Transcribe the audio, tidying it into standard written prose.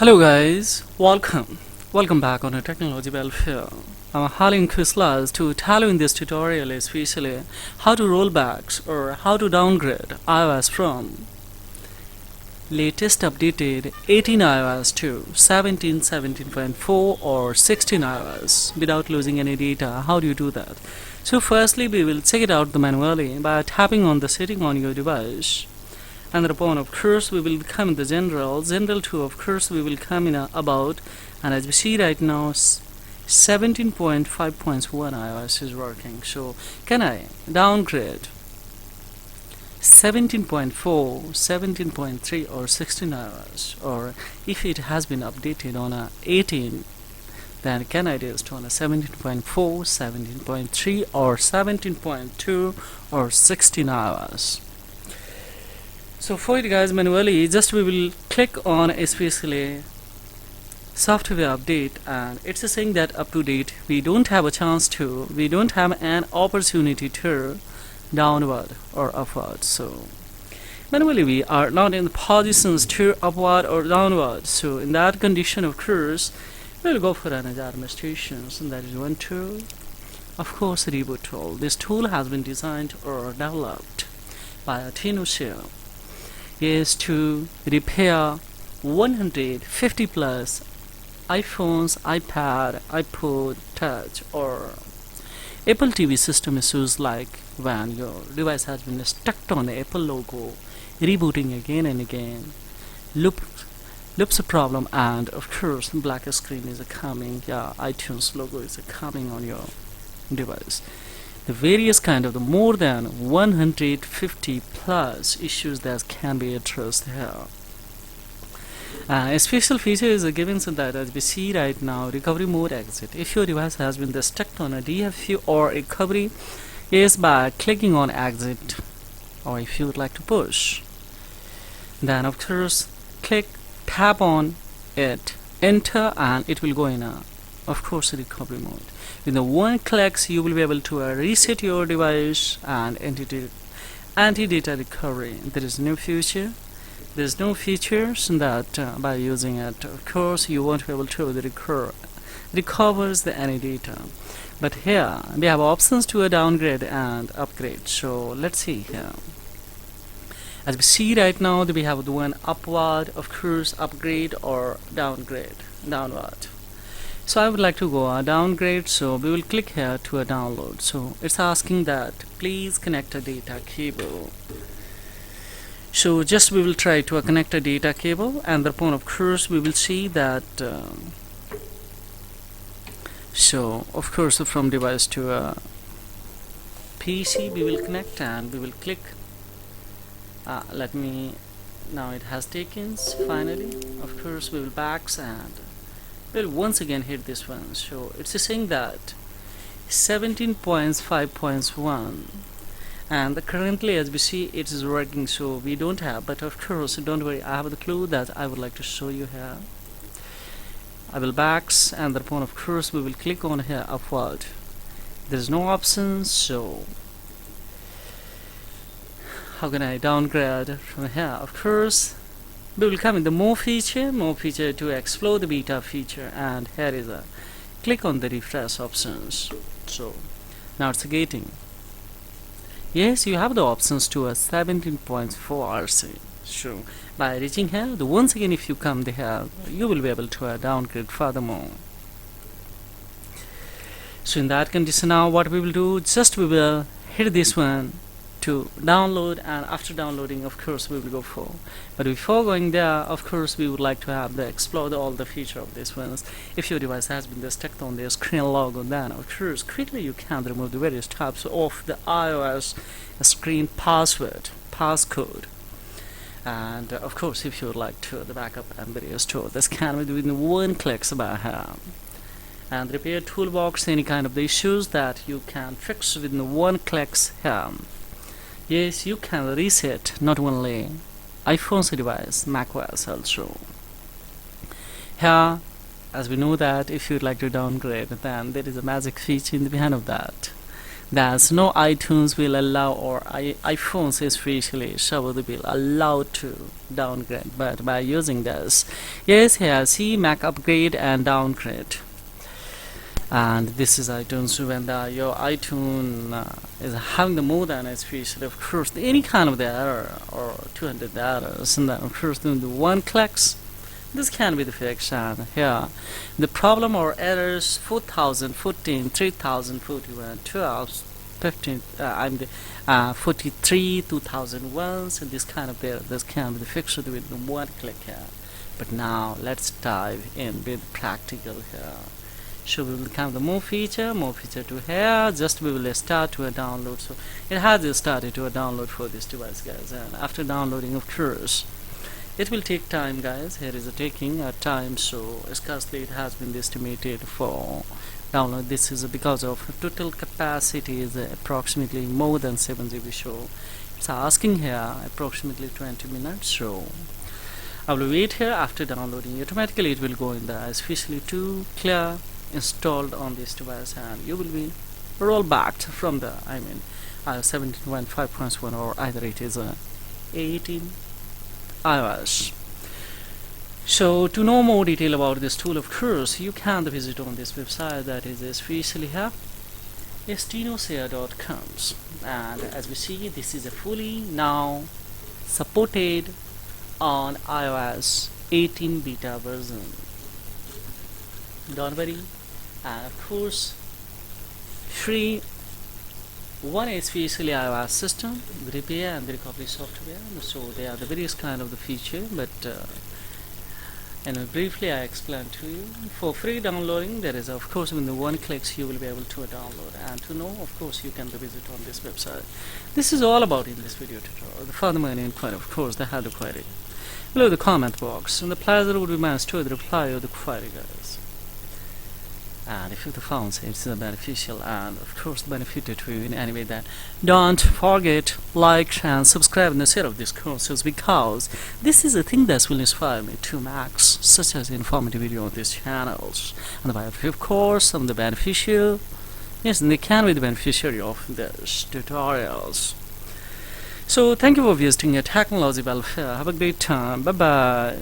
Hello guys, welcome back on a technology welfare. I'm Halin Kuslas to tell you in this tutorial especially how to roll back or how to downgrade iOS from latest updated 18 iOS to 17, 17.4 or 16 iOS without losing any data. How do you do that? So firstly we will check it out manually by tapping on the setting on your device. And upon of course we will come in the general 2 of course we will come in about, and as we see right now 17.5.1 iOS is working. So can I downgrade 17.4, 17.3 or 16 iOS, or if it has been updated on a 18, then can I do it on a 17.4, 17.3 or 17.2 or 16 iOS? So for it guys, manually just we will click on especially software update, and it's saying that up to date we don't have an opportunity to downward or upward. So manually we are not in the positions to upward or downward. So in that condition of course we'll go for another administrations, and that is one tool, of course reboot tool. This tool has been designed or developed by a TVOS is to repair 150 plus iPhones, iPad, iPod Touch or Apple TV system issues, like when your device has been stuck on the Apple logo, rebooting again and again, loops a problem, and of course black screen is coming, iTunes logo is coming on your device. The various kind of the more than 150 plus issues that can be addressed here. A special feature is given so that as we see right now, recovery mode exit. If your device has been stuck on a DFU or recovery is by clicking on exit, or if you would like to push, then of course tap on it, enter, and it will go in a of course recovery mode. With the one clicks you will be able to reset your device and anti-data recovery. There is no features that by using it of course you won't be able to recovers any data. But here we have options to downgrade and upgrade. So let's see here. As we see right now that we have the one upward, of course upgrade or downward. So I would like to go downgrade, so we will click here to a download. So it's asking that please connect a data cable. So just we will try to connect a data cable, and thereupon of course we will see that so of course from device to a PC we will connect, and we will click now it has taken finally. Of course we will backs and we'll once again hit this one. So it's saying that 17.5.1, and currently as we see it is working, so we don't have, but of course don't worry, I have the clue that I would like to show you here. I will backs, and thereupon of course we will click on here upward. There is no options, so how can I downgrade from here? Of course we will come in the more feature to explore the beta feature, and here is a click on the refresh options. So now it's getting, yes, you have the options to a 17.4 RC. So by reaching here, once again if you come here you will be able to downgrade furthermore. So in that condition now what we will do, just we will hit this one to download, and after downloading of course we will go for, but before going there of course we would like to have the explore all the feature of this ones. If your device has been stuck on the screen logo, then of course quickly you can remove the various types of the iOS screen passcode, and of course if you would like to the backup and various tool, this can be within one click by hand. And repair toolbox, any kind of the issues that you can fix within one click here. Yes, you can reset not only iPhone's device, macOS also. Here, as we know that if you'd like to downgrade, then there is a magic feature in the behind of that. There's no iTunes will allow, or iPhones especially, so they will allow to downgrade. But by using this, yes, here see Mac upgrade and downgrade. And this is iTunes. When your iTunes is having the more than, especially of course any kind of the error or 200 errors, and then of course doing the one clicks, this can be the fix. And here the problem or errors 4014, 3041, 12, 15, I'm the 43, 2001. So this kind of error, this can be the fixed with the one click here. But now let's dive in with practical here. So we will come the more feature to here. Just we will start to a download. So it has started to a download for this device, guys. And after downloading, of course, it will take time, guys. Here is a taking a time. So scarcely it has been estimated for download. This is because of total capacity is approximately more than 7 GB. So it's asking here approximately 20 minutes. So I will wait here. After downloading, automatically it will go in the especially to clear installed on this device, and you will be roll back from the iOS 17.5.1 or either it is 18 iOS. So to know more detail about this tool, of course, you can visit on this website, that is especially here stenoshare.com. and as we see, this is a fully now supported on iOS 18 beta version. Don't worry. And of course, free one especially iOS system, the repair and the recovery software. So they are the various kind of the feature, but briefly I explained to you. For free downloading, there is of course in the one clicks you will be able to download, and to know, of course, you can visit on this website. This is all about in this video tutorial. The further any inquiry, of course, they have the query below the comment box, and the pleasure would be mine to the reply of the query, guys. And if you found it's beneficial and of course benefited to you in any way, then don't forget like and subscribe and share of these courses, because this is a thing that will inspire me to make such as informative video on these channels. And of course I'm the beneficiary, yes, and they can be the beneficiary of these tutorials. So thank you for visiting a technology welfare. Have a great time. Bye bye.